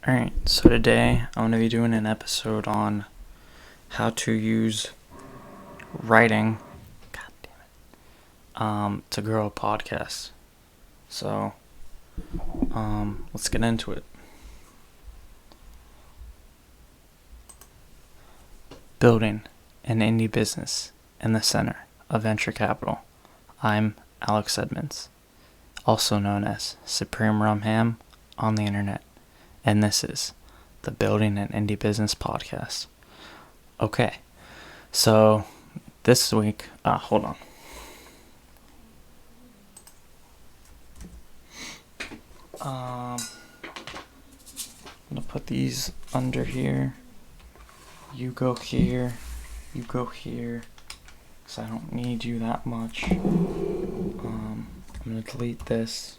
Alright, so today I'm going to be doing an episode on how to use writing, god damn it, to grow a podcast. So, let's get into it. Building an indie business in the center of venture capital. I'm Alex Edmonds, also known as Supreme Rum Ham on the internet. And this is the Building an Indie Business podcast. Okay, so this week, hold on. I'm gonna put these under here. You go here, because I don't need you that much. I'm gonna delete this.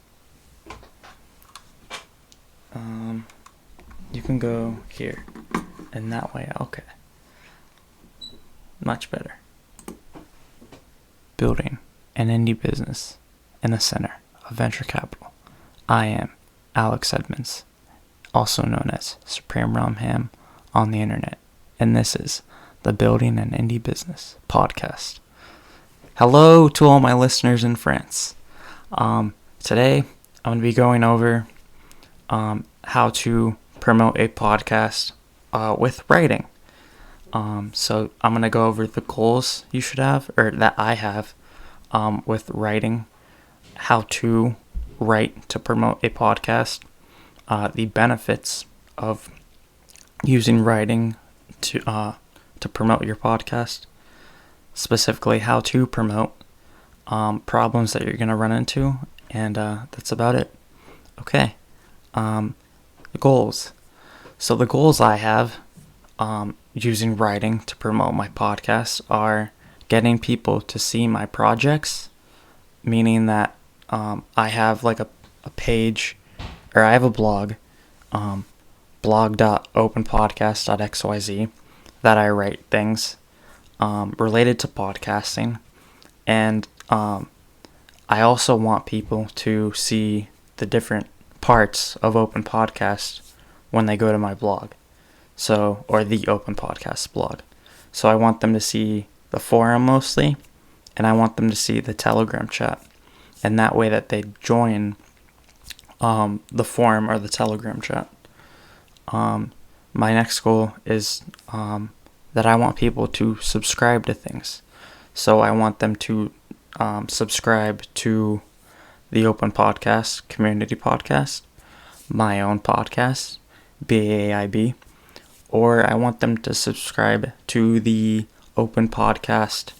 You can go here, and that way, okay. Much better. Building an indie business in the center of venture capital. I am Alex Edmonds, also known as Supreme Rum Ham on the internet, and this is the Building an Indie Business podcast. Hello to all my listeners in France. Today, I'm going to be going over how to promote a podcast with writing. So I'm going to go over the goals you should have, or that I have, with writing, how to write to promote a podcast, the benefits of using writing to promote your podcast, specifically how to promote, problems that you're going to run into, and that's about it. Okay. The goals. So the goals I have using writing to promote my podcast are getting people to see my projects, meaning that I have like a page, or I have a blog, blog.openpodcast.xyz, that I write things related to podcasting, and I also want people to see the different parts of Open Podcast when they go to my blog, or the Open Podcast blog. So I want them to see the forum mostly, and I want them to see the Telegram chat, and that way that they join the forum or the Telegram chat. My next goal is that I want people to subscribe to things. So I want them to subscribe to the Open Podcast Community Podcast, my own podcast, BAIB, or I want them to subscribe to the Open Podcast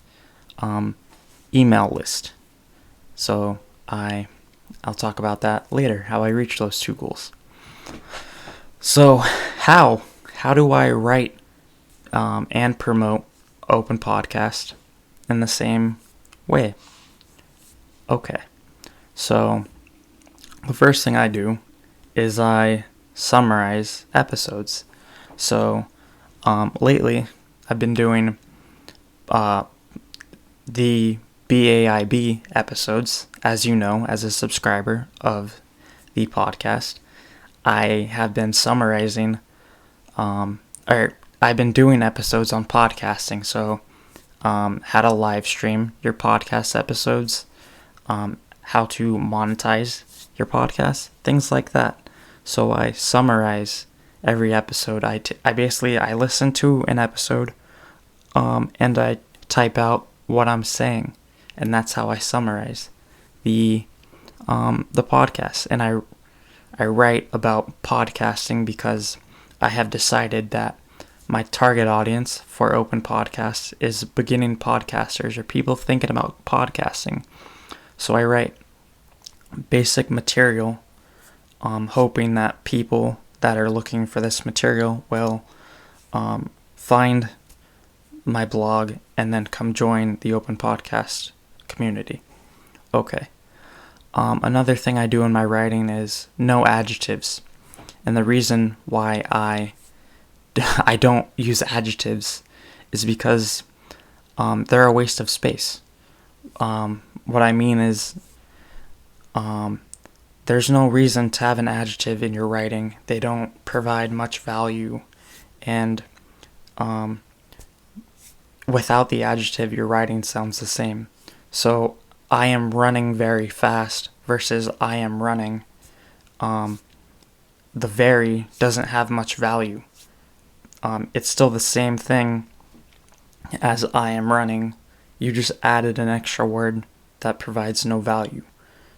email list. So I'll talk about that later, how I reach those two goals. So how do I write and promote Open Podcast in the same way? Okay. So, the first thing I do is I summarize episodes. So, lately, I've been doing the BAIB episodes. As you know, as a subscriber of the podcast, I have been summarizing, I've been doing episodes on podcasting. So, how to live stream your podcast episodes, how to monetize your podcast, things like that. So I summarize every episode. I listen to an episode, and I type out what I'm saying, and that's how I summarize the podcast. And I write about podcasting because I have decided that my target audience for Open Podcasts is beginning podcasters or people thinking about podcasting. So I write basic material, hoping that people that are looking for this material will find my blog and then come join the Open Podcast community. Okay. Another thing I do in my writing is no adjectives. And the reason why I don't use adjectives is because they're a waste of space. What I mean is there's no reason to have an adjective in your writing. They don't provide much value, and without the adjective, your writing sounds the same. So I am running very fast versus I am running. The very doesn't have much value. It's still the same thing as I am running. You just added an extra word that provides no value.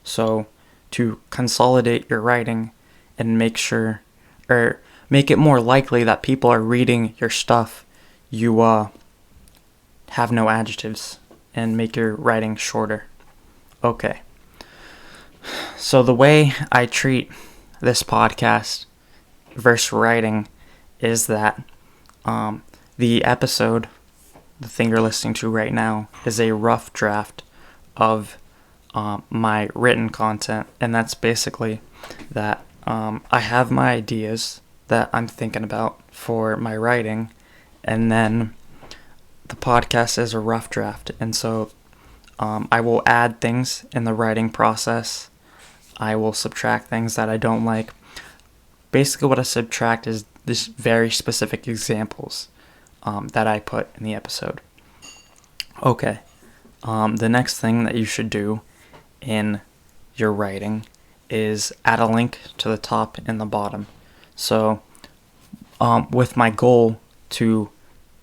So to consolidate your writing and make it more likely that people are reading your stuff, you have no adjectives and make your writing shorter. Okay. So the way I treat this podcast versus writing is that the episode, the thing you're listening to right now, is a rough draft of my written content, and that's basically that I have my ideas that I'm thinking about for my writing, and then the podcast is a rough draft, and so I will add things in the writing process. I will subtract things that I don't like. Basically what I subtract is this very specific examples that I put in the episode. Okay, the next thing that you should do in your writing is add a link to the top and the bottom. So with my goal to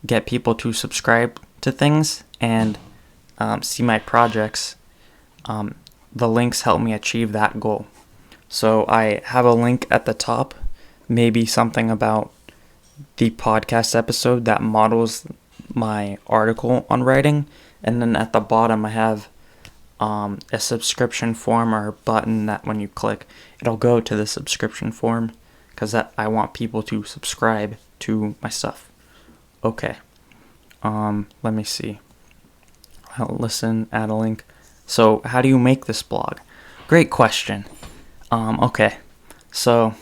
get people to subscribe to things and see my projects, the links help me achieve that goal. So I have a link at the top, maybe something about the podcast episode that models my article on writing, and then at the bottom I have a subscription form or a button that when you click, it'll go to the subscription form, because I want people to subscribe to my stuff. Okay. Let me see. I'll listen, add a link. So how do you make this blog? Great question. Okay. So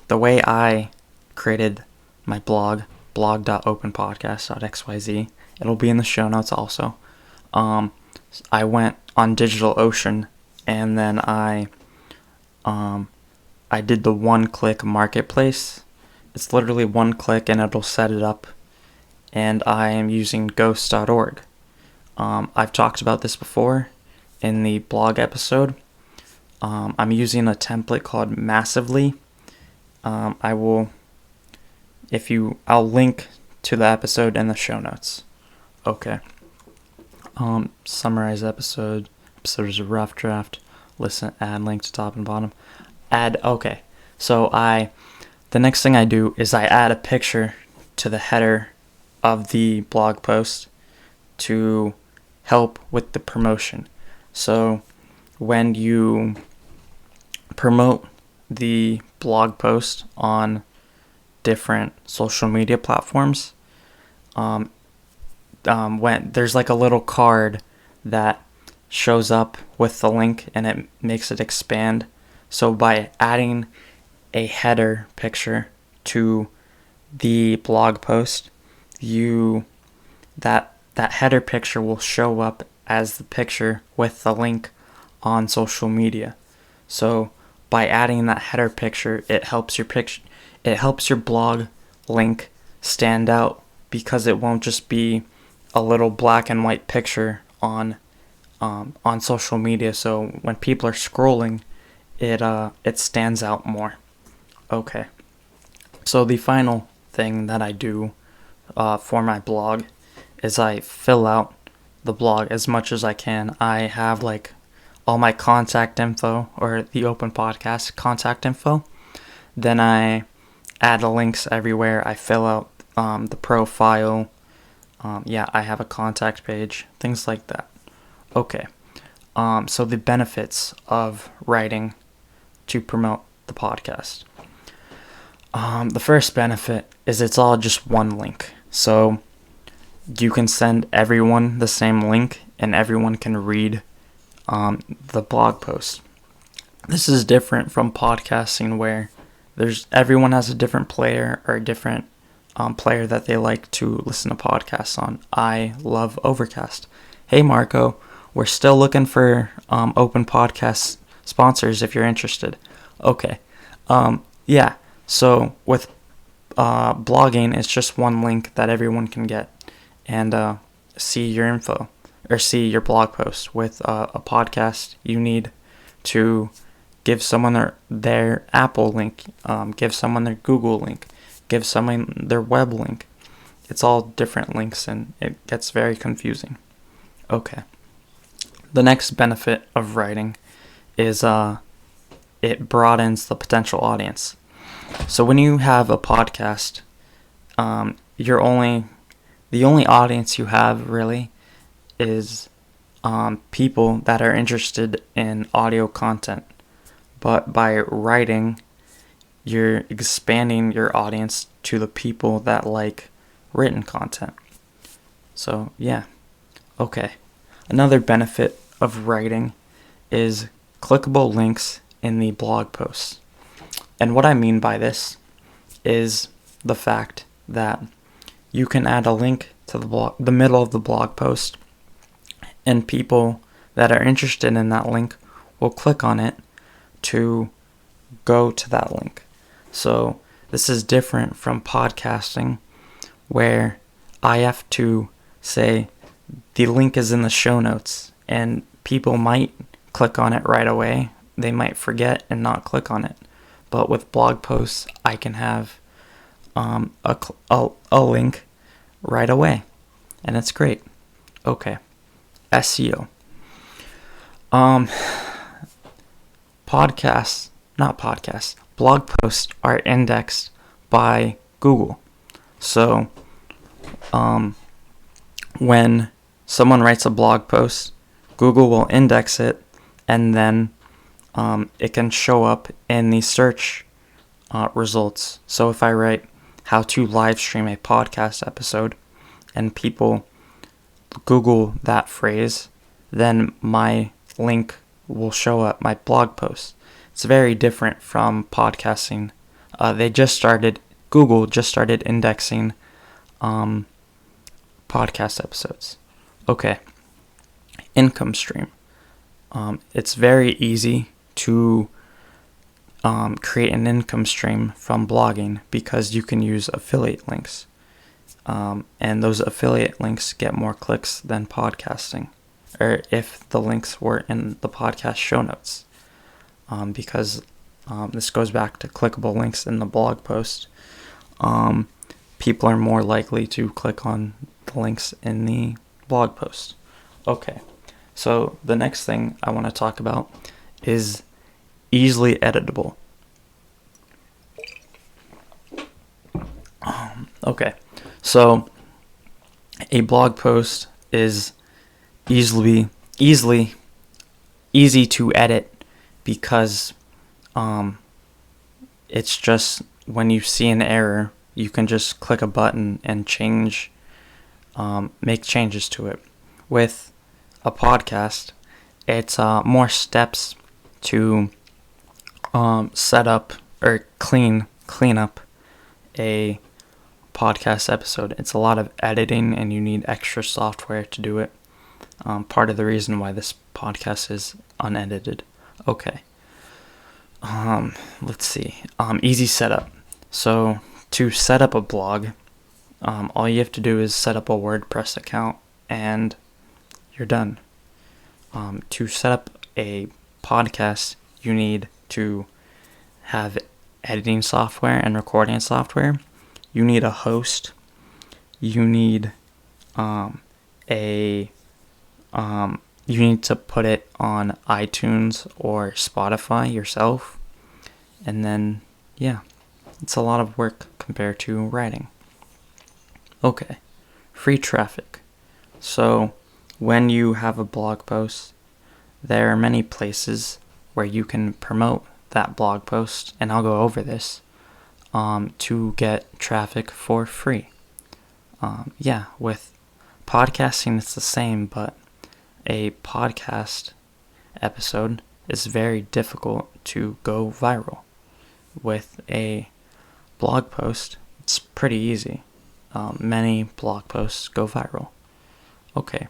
the way I created my blog, blog.openpodcast.xyz, it'll be in the show notes also. I went on DigitalOcean, and then I did the one-click marketplace. It's literally one click and it'll set it up, and I am using ghost.org. I've talked about this before in the blog episode. I'm using a template called Massively. I'll link to the episode in the show notes. Okay. Summarize episode. Episode is a rough draft. Listen, add link to top and bottom. Okay. So the next thing I do is I add a picture to the header of the blog post to help with the promotion. So when you promote the blog post on different social media platforms, when there's like a little card that shows up with the link and it makes it expand. So by adding a header picture to the blog post, that header picture will show up as the picture with the link on social media. So by adding that header picture, it helps your blog link stand out, because it won't just be a little black and white picture on social media. So when people are scrolling, it stands out more. Okay. So the final thing that I do for my blog is I fill out the blog as much as I can. I have like all my contact info, or the Open Podcast contact info. Then I add the links everywhere. I fill out the profile. I have a contact page, things like that. Okay. So the benefits of writing to promote the podcast. The first benefit is it's all just one link. So you can send everyone the same link and everyone can read the blog post. This is different from podcasting, where everyone has a different player or a different player that they like to listen to podcasts on. I love Overcast. Hey Marco, we're still looking for Open Podcast sponsors if you're interested. Okay. Yeah. So with blogging, it's just one link that everyone can get and see your info or see your blog post. With a podcast, you need to give someone their Apple link, give someone their Google link, give someone their web link. It's all different links and it gets very confusing. Okay. The next benefit of writing is it broadens the potential audience. So when you have a podcast, you're only the only audience you have really is people that are interested in audio content. But by writing, you're expanding your audience to the people that like written content. So yeah, okay. Another benefit of writing is clickable links in the blog posts. And what I mean by this is the fact that you can add a link to the middle of the blog post, and people that are interested in that link will click on it to go to that link. So this is different from podcasting, where I have to say the link is in the show notes, and people might click on it right away. They might forget and not click on it. But with blog posts, I can have a link right away, and it's great. Okay, SEO. Blog posts are indexed by Google. So, when someone writes a blog post, Google will index it, and then it can show up in the search results. So if I write how to live stream a podcast episode and people Google that phrase, then my link will show up, my blog post. It's very different from podcasting. Google just started indexing podcast episodes. Okay, income stream. It's very easy to create an income stream from blogging because you can use affiliate links. And those affiliate links get more clicks than podcasting, or if the links were in the podcast show notes. Because this goes back to clickable links in the blog post. People are more likely to click on the links in the blog post. Okay, so the next thing I want to talk about is easily editable. Okay, so a blog post is easy to edit because it's just when you see an error, you can just click a button and make changes to it. With a podcast, it's more steps to set up or clean up a podcast episode. It's a lot of editing, and you need extra software to do it. Part of the reason why this podcast is unedited. Okay. Let's see. Easy setup. So to set up a blog, all you have to do is set up a WordPress account, and you're done. To set up a podcast, you need to have editing software and recording software. You need a host. You need you need to put it on iTunes or Spotify yourself. And then, yeah, it's a lot of work compared to writing. Okay, free traffic. So when you have a blog post, there are many places where you can promote that blog post, and I'll go over this, to get traffic for free. Yeah, with podcasting it's the same, but a podcast episode is very difficult to go viral. With a blog post, it's pretty easy. Many blog posts go viral. Okay.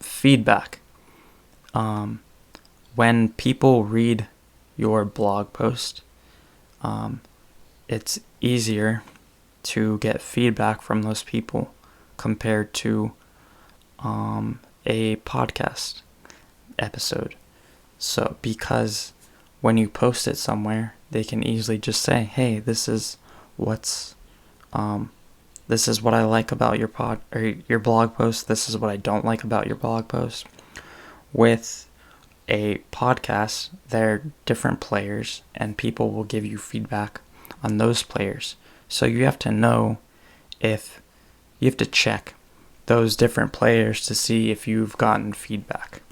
Feedback. When people read your blog post, it's easier to get feedback from those people compared to a podcast episode. So because when you post it somewhere, they can easily just say, hey, this is what I like about your blog post. This is what I don't like about your blog post. With a podcast, they're different players, and people will give you feedback on those players. So you have to know if you have to check those different players to see if you've gotten feedback.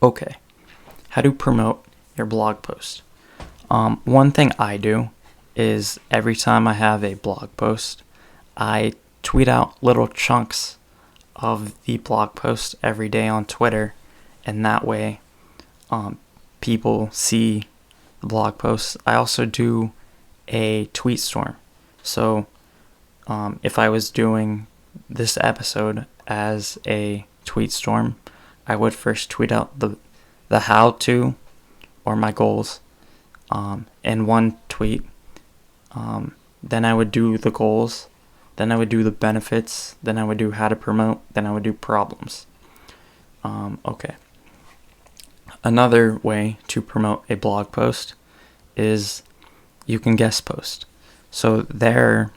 Okay, how to promote your blog post. One thing I do is every time I have a blog post, I tweet out little chunks of the blog post every day on Twitter, and that way people see the blog posts. I also do a tweet storm. So if I was doing this episode as a tweet storm, I would first tweet out the how-to or my goals in one tweet. Then I would do the goals. Then I would do the benefits. Then I would do how to promote. Then I would do problems. Okay. Another way to promote a blog post is you can guest post. So there are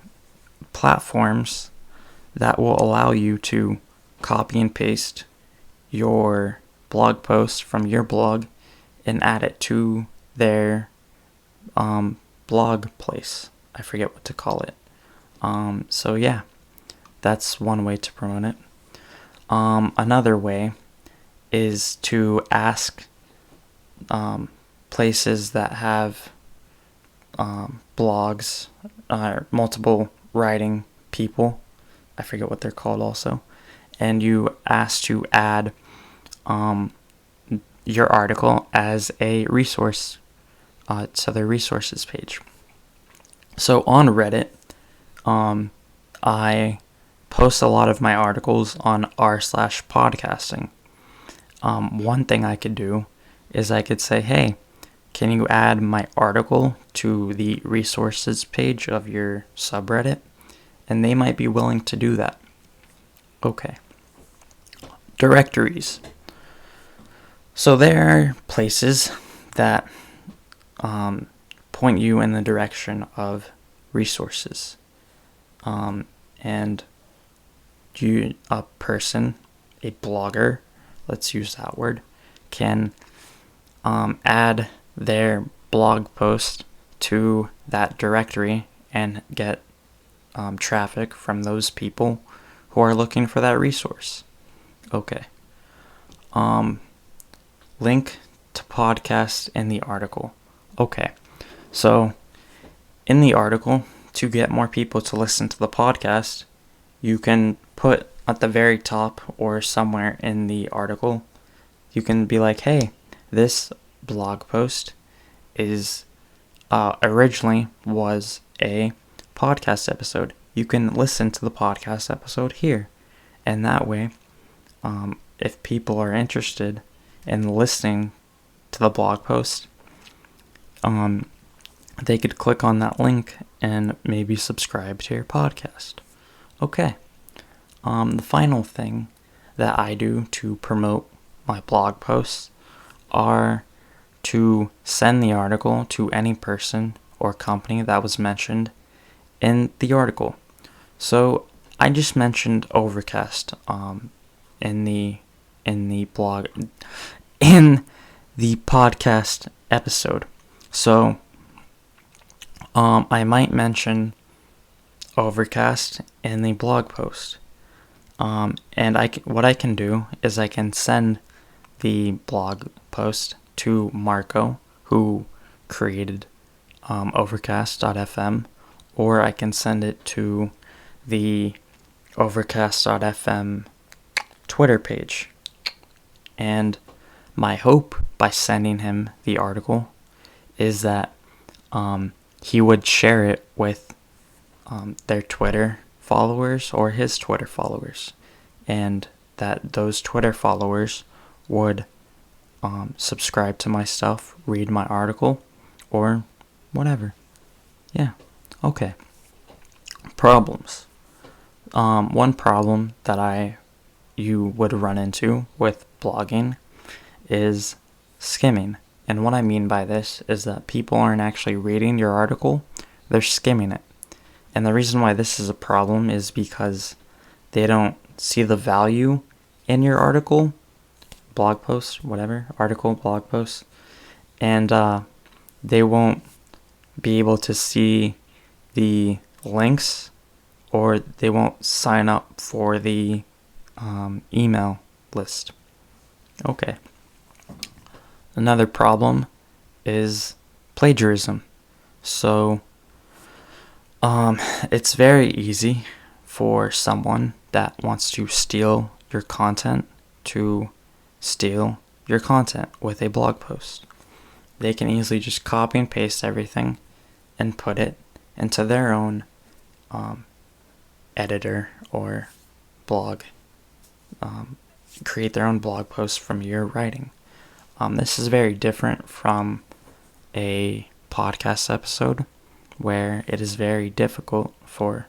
platforms that will allow you to copy and paste your blog post from your blog and add it to their blog place. I forget what to call it. So yeah, that's one way to promote it. Another way is to ask places that have blogs, multiple writing people. I forget what they're called also. And you ask to add your article as a resource to their resources page. So on Reddit, I post a lot of my articles on r/podcasting. One thing I could do is I could say, hey, can you add my article to the resources page of your subreddit? And they might be willing to do that. Okay. Directories. So there are places that point you in the direction of resources. And a person, a blogger, let's use that word, can add their blog post to that directory and get traffic from those people who are looking for that resource. Okay. Link to podcast in the article. Okay. So in the article, to get more people to listen to the podcast, you can put at the very top or somewhere in the article, you can be like, hey, this blog post is originally was a podcast episode. You can listen to the podcast episode here. And that way, if people are interested in listening to the blog post, they could click on that link and maybe subscribe to your podcast. Okay. The final thing that I do to promote my blog posts are to send the article to any person or company that was mentioned in the article. So I just mentioned Overcast in the podcast episode. So I might mention Overcast in the blog post. And what I can do is I can send the blog post to Marco, who created Overcast.fm, or I can send it to the Overcast.fm Twitter page. And my hope by sending him the article is that he would share it with their Twitter followers or his Twitter followers, and that those Twitter followers would subscribe to my stuff, read my article, or whatever. Yeah. Okay. Problems. One problem that you would run into with blogging is skimming. And what I mean by this is that people aren't actually reading your article, they're skimming it. And the reason why this is a problem is because they don't see the value in your article, blog post, whatever, article, blog post, and they won't be able to see the links, or they won't sign up for the email list. Okay. Another problem is plagiarism. So it's very easy for someone that wants to steal your content to steal your content with a blog post. They can easily just copy and paste everything and put it into their own editor or blog, create their own blog post from your writing. This is very different from a podcast episode where it is very difficult for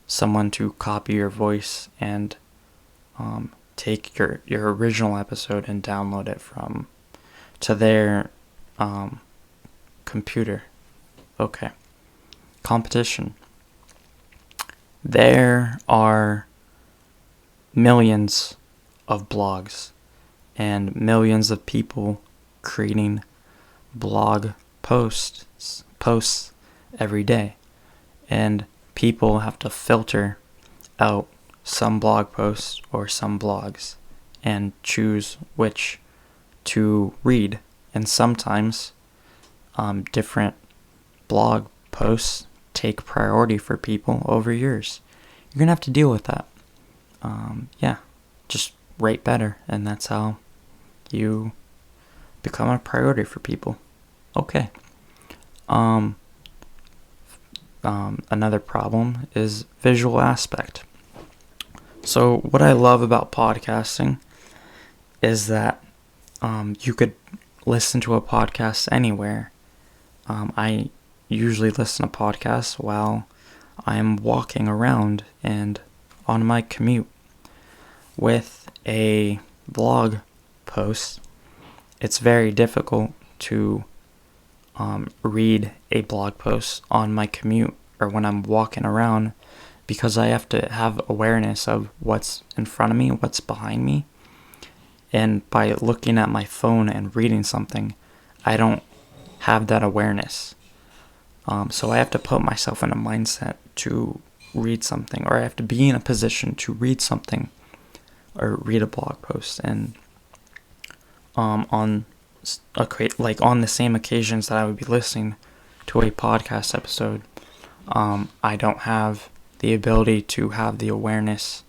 someone to copy your voice and take your original episode and download it to their computer. Okay. Competition. There are millions of blogs and millions of people creating blog posts every day, and people have to filter out some blog posts or some blogs and choose which to read. And sometimes different blog posts take priority for people over yours. You're gonna have to deal with that. Just write better, and that's how you become a priority for people. Okay. Another problem is visual aspect. So what I love about podcasting is that you could listen to a podcast anywhere. I usually listen to podcasts while I'm walking around and on my commute. With a blog post, it's very difficult to read a blog post on my commute or when I'm walking around, because I have to have awareness of what's in front of me, what's behind me. And by looking at my phone and reading something, I don't have that awareness. So I have to put myself in a mindset to read something, or I have to be in a position to read something or read a blog post. And on the same occasions that I would be listening to a podcast episode, I don't have the ability to have the awareness,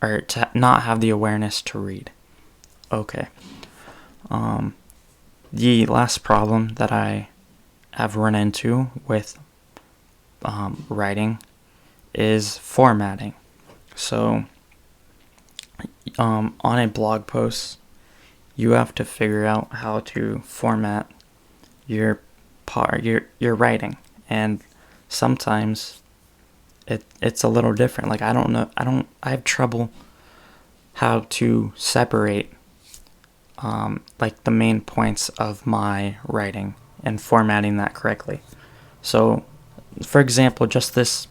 or to not have the awareness to read. Okay. The last problem that I have run into with writing is formatting. So on a blog post, you have to figure out how to format your writing, and sometimes it's a little different. Like I have trouble how to separate like the main points of my writing and formatting that correctly. So for example, just this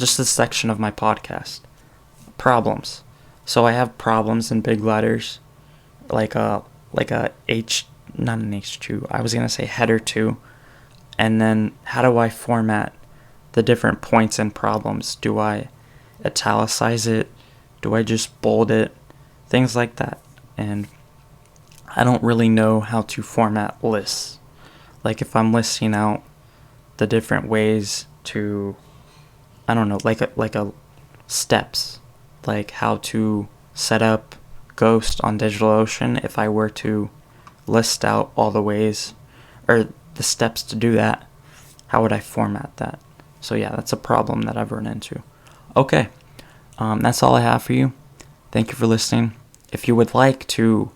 section of my podcast, problems. So I have problems in big letters, like a H, not an H2. I was gonna say header 2, and then how do I format the different points and problems? Do I italicize it? Do I just bold it? Things like that. And I don't really know how to format lists. Like if I'm listing out the different ways to, I don't know, like a steps, like how to set up Ghost on DigitalOcean. If I were to list out all the ways or the steps to do that, how would I format that? So yeah, that's a problem that I've run into. Okay, that's all I have for you. Thank you for listening, if you would like to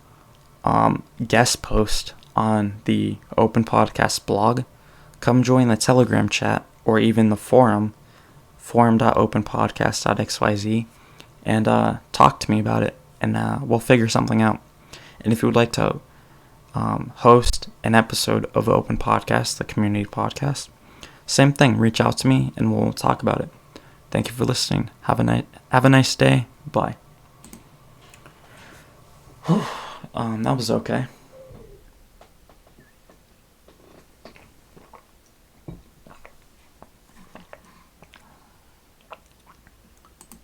guest post on the Open Podcast blog, come join the Telegram chat or even the forum.openpodcast.xyz, and talk to me about it, and we'll figure something out. And if you would like to host an episode of Open Podcast, the community podcast, same thing, reach out to me and we'll talk about it. Thank you for listening. Have a nice day. Bye. That was okay.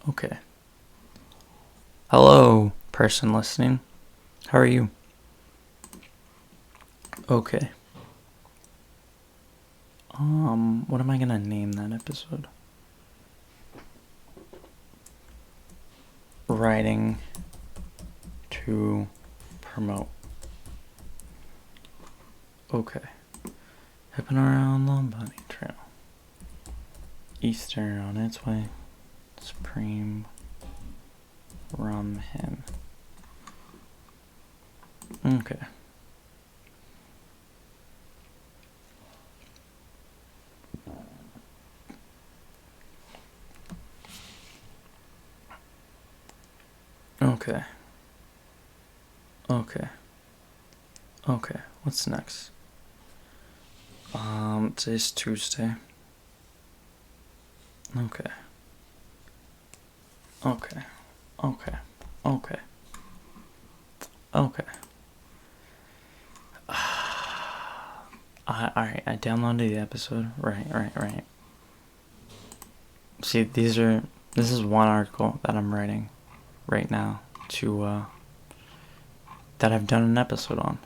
Okay. Hello, person listening. How are you? Okay. What am I gonna name that episode? Writing to promote. Okay. Hipping around the bunny trail. Easter on its way. Supreme rum hen. Okay. Okay. Okay. Okay. What's next? Today's Tuesday. Okay. Okay. Okay. Okay. Okay. Alright, I downloaded the episode. Right. See, this is one article that I'm writing right now to, that I've done an episode on.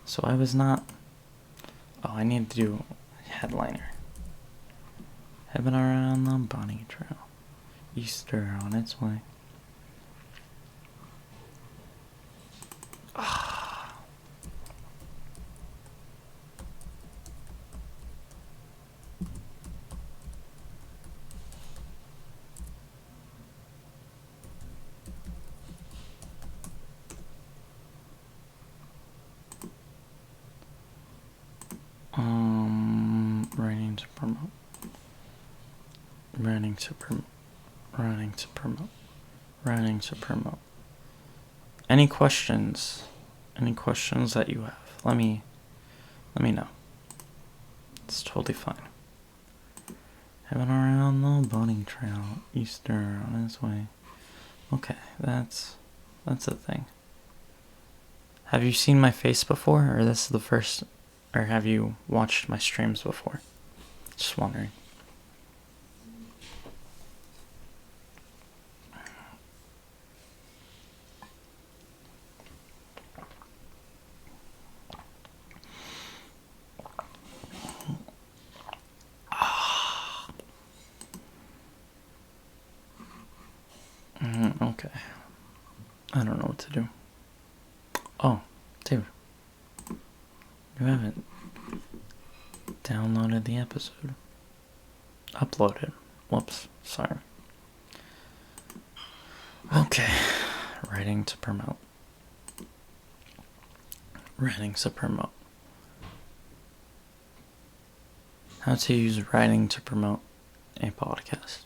So I was not, I need to do headliner. Heaven around the bunny trail. Easter on its way. Running to promote. Any questions? Any questions that you have? Let me know. It's totally fine. Heaven around the bunny trail, Easter on its way. Okay, that's a thing. Have you seen my face before, or this is the first, or have you watched my streams before? Just wondering. Okay. I don't know what to do. Oh, dude. You haven't downloaded the episode. Uploaded. Whoops. Sorry. Okay. Writing to promote. Writing to promote. How to use writing to promote a podcast.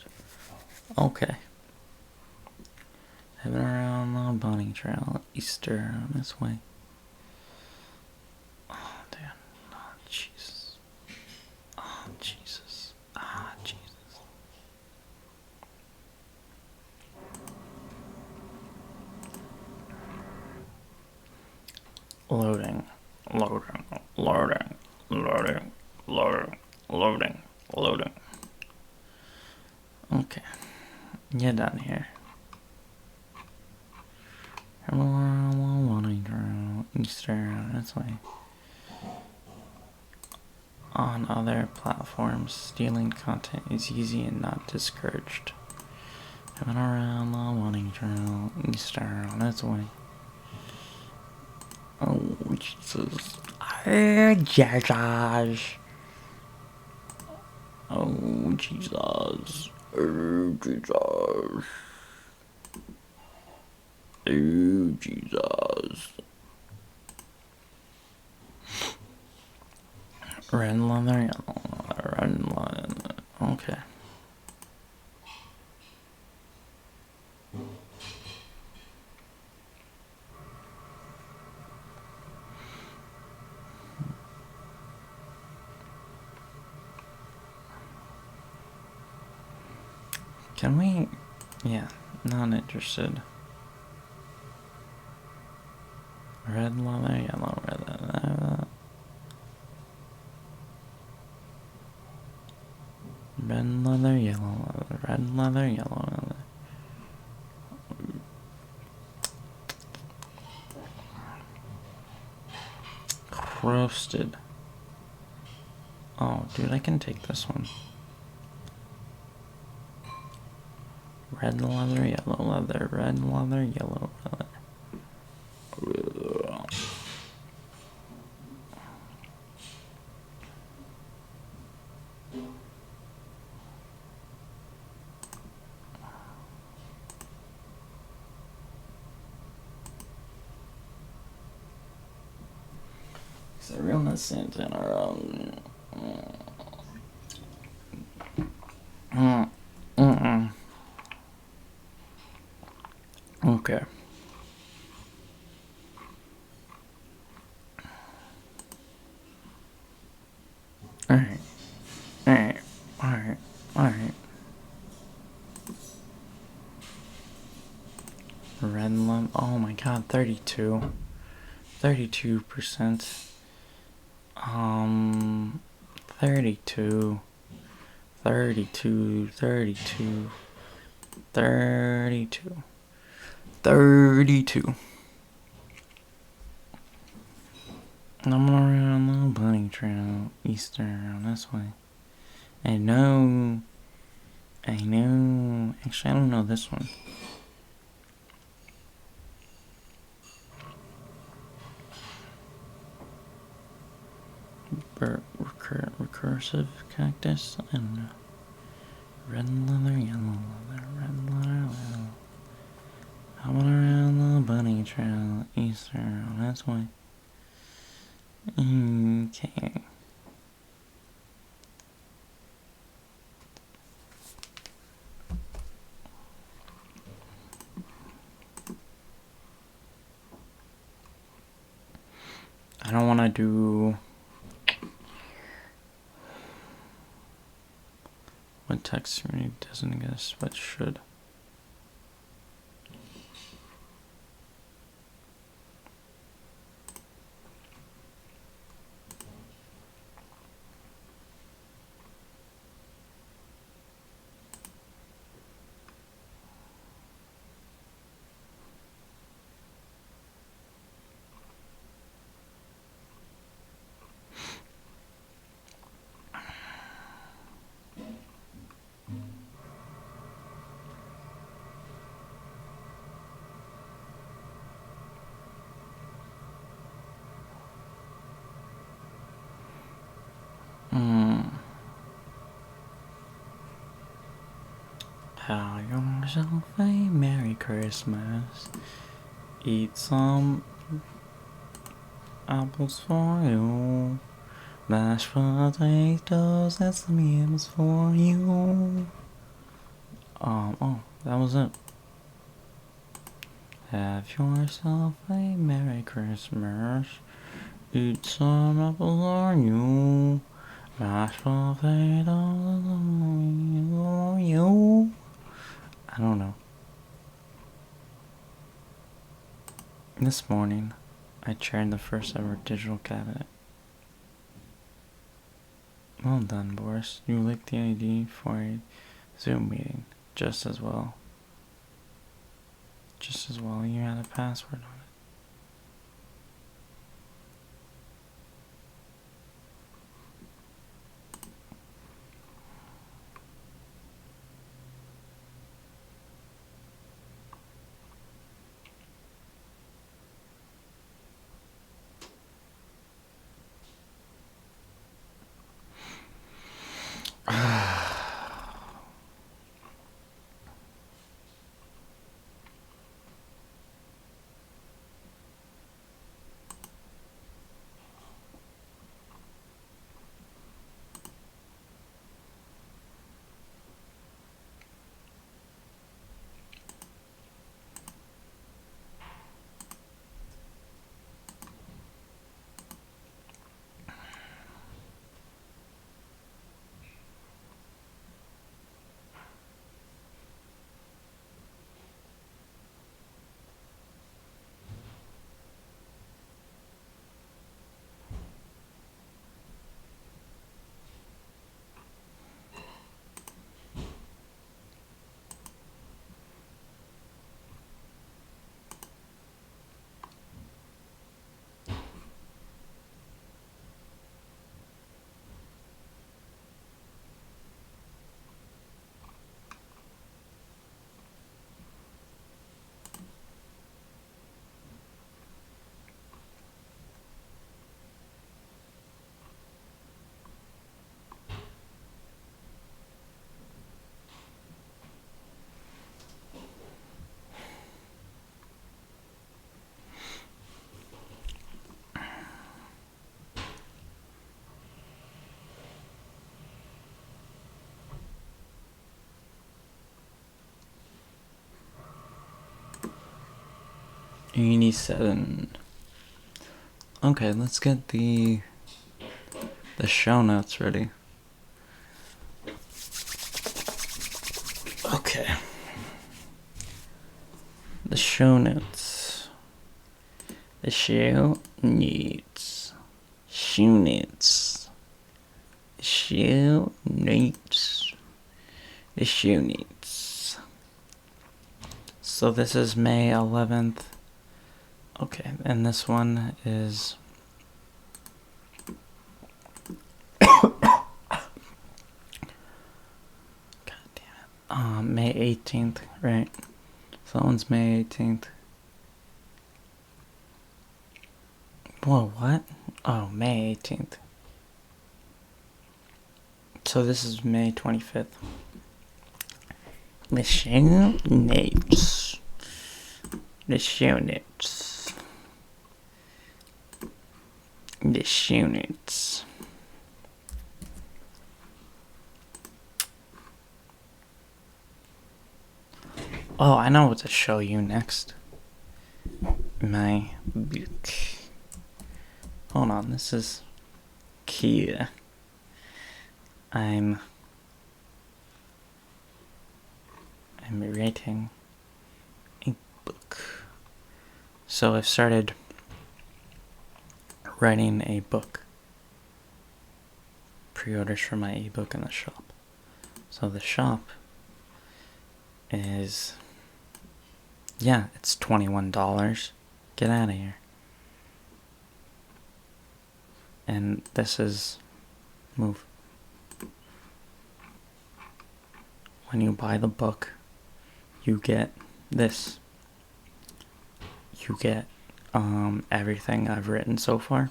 Okay. Heading around the bunny trail, Easter on its way. Oh, damn. Oh, Jesus. Oh, Jesus. Ah, Jesus. Loading. Okay. Get down here. Easter, that's why. On other platforms, stealing content is easy and not discouraged. Coming around the wanting trail, Easter, that's why. Oh, Jesus. Jesus. Oh, Jesus. Oh, Jesus. Oh, Jesus. Red leather, yellow leather, red leather. Okay. Can we? Yeah, not interested. Red leather, yellow, red leather. Red leather, yellow leather, red leather, yellow leather. Roasted. Oh, dude, I can take this one. Red leather, yellow leather, red leather, yellow leather. Is that real Santana wrong? Okay. Alright. Alright. Alright. Alright. Red lemon. Oh my god, 32. 32%. 32. 32. 32. 32. 32. I'm gonna run a little bunny trail eastern around this way. I know. Actually, I don't know this one. Recursive cactus? I don't know. Red leather, yellow leather, red leather, yellow. I went around the bunny trail eastern. That's why. Okay. I don't want to do. What text really doesn't exist, but should. Have yourself a Merry Christmas. Eat some apples for you. Mashed potatoes, that's the meals for you. Oh, that was it. Have yourself a Merry Christmas. Eat some apples for you. Mashed potatoes, that's the meals for you. I don't know. This morning, I chaired the first ever digital cabinet. Well done, Boris. You licked the ID for a Zoom meeting just as well. Just as well you had a password on it. 87. Okay, let's get the show notes ready. Okay. The show notes. The show notes. Shoe notes. The show notes. The show notes. So this is May 11th. Okay, and this one is... May 18th, right? So that one's May 18th. Whoa, what? Oh, May 18th. So this is May 25th. The show notes. The show notes. The show notes. Oh, I know what to show you next. My book. Hold on, this is Kia. I'm writing a book. So I've started writing a book. Pre-orders for my ebook in the shop. So the shop is... yeah, it's $21. Get out of here. And this is... move. When you buy the book, you get this. You get everything I've written so far.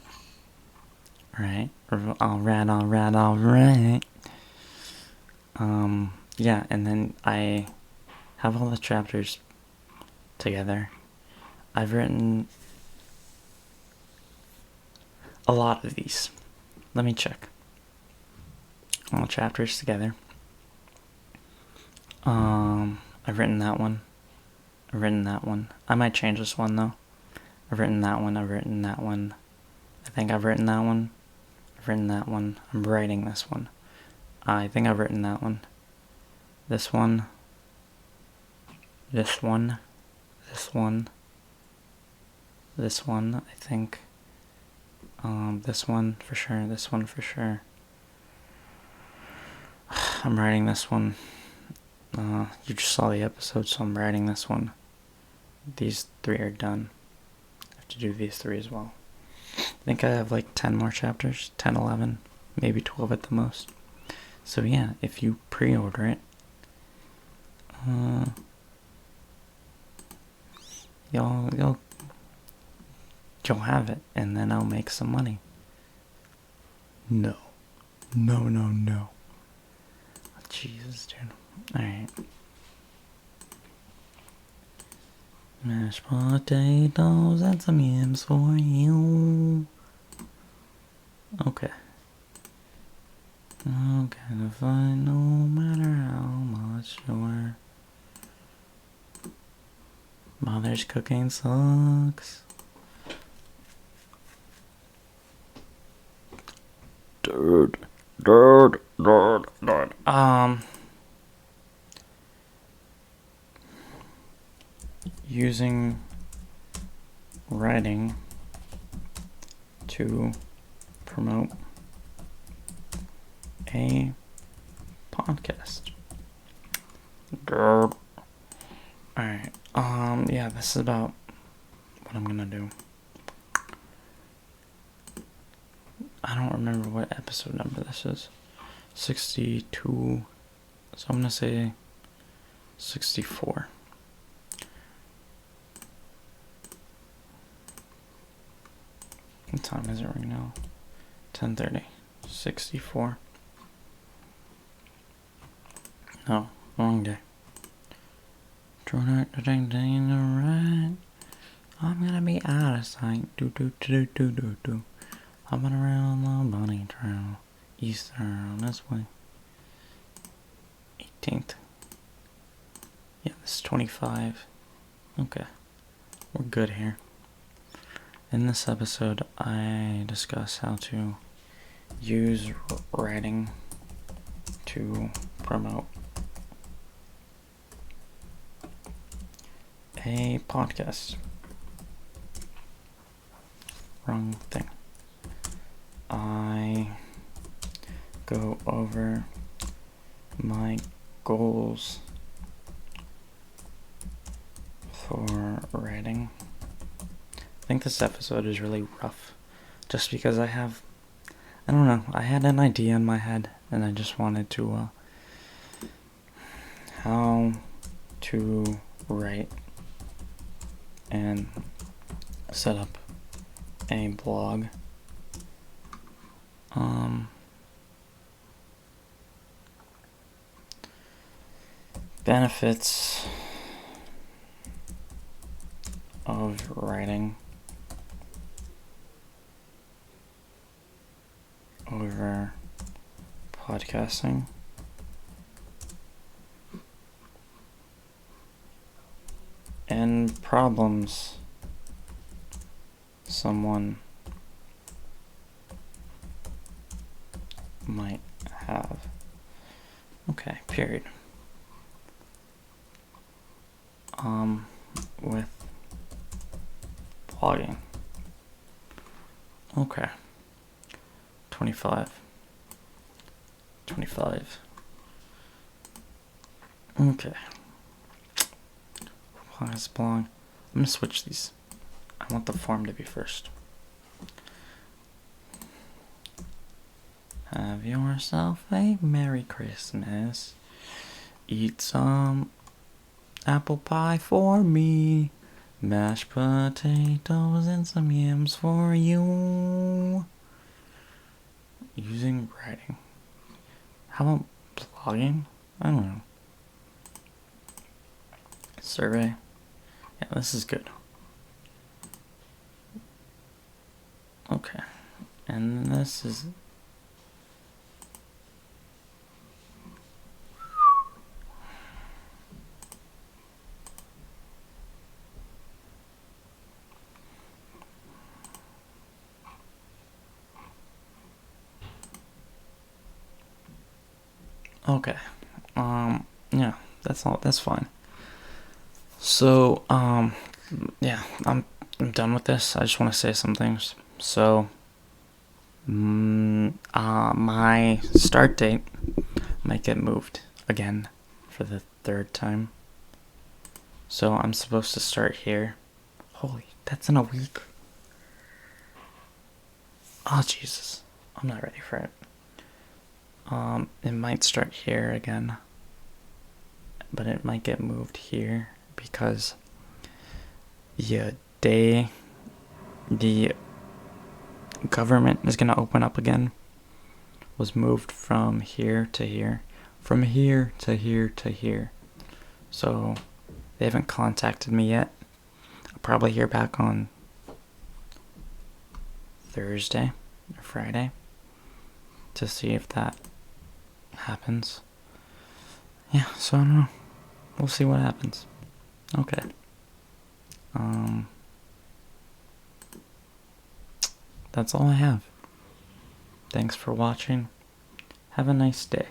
Alright? Alright. Yeah, and then I have all the chapters together. I've written a lot of these. Let me check. All the chapters together. I've written that one. I've written that one. I might change this one though. I've written that one. I've written that one. I think I've written that one. I've written that one. I'm writing this one. I think I've written that one. This one. This one. This one. This one, I think. This one for sure. This one for sure. I'm writing this one. You just saw the episode, so I'm writing this one. These 3 are done. I have to do these 3 as well. I think I have like 10 more chapters. 10, 11, maybe 12 at the most. So yeah, if you pre-order it, you'll have it, and then I'll make some money. No. Oh, Jesus, dude. Alright. Mashed potatoes and some yams for you. Okay. I'm gonna find no matter how much your mother's cooking sucks. Dude. Using writing to promote a podcast. Alright, yeah, this is about what I'm gonna do. I don't remember what episode number this is. 62. So I'm gonna say 64. What time is it right now? 10:30. 64. No, wrong day. Right. I'm gonna be out of sight. Hopping around the bunny trail. Eastern this way. 18th. Yeah, this is 25. Okay. We're good here. In this episode, I discuss how to use writing to promote a podcast. Wrong thing. I go over my goals for writing. I think this episode is really rough just because I don't know, I had an idea in my head and I just wanted to how to write and set up a blog. Benefits of writing over podcasting. And problems someone might have. Okay, period. With blogging. Okay. 25. Okay. Podcast blog. I'm gonna switch these. I want the form to be first. Have yourself a Merry Christmas. Eat some apple pie for me. Mashed potatoes and some yams for you. Using writing. How about blogging? I don't know. Survey. Yeah, this is good. Okay. And this is... Okay. Yeah, that's fine. So, yeah, I'm done with this. I just want to say some things. So, my start date might get moved again for the third time. So I'm supposed to start here. Holy, that's in a week. Oh, Jesus. I'm not ready for it. It might start here again. But it might get moved here because the government is going to open up again was moved from here to here. From here to here to here. So they haven't contacted me yet. I'll probably hear back on Thursday or Friday to see if that happens. Yeah, so I don't know. We'll see what happens. Okay. That's all I have. Thanks for watching. Have a nice day.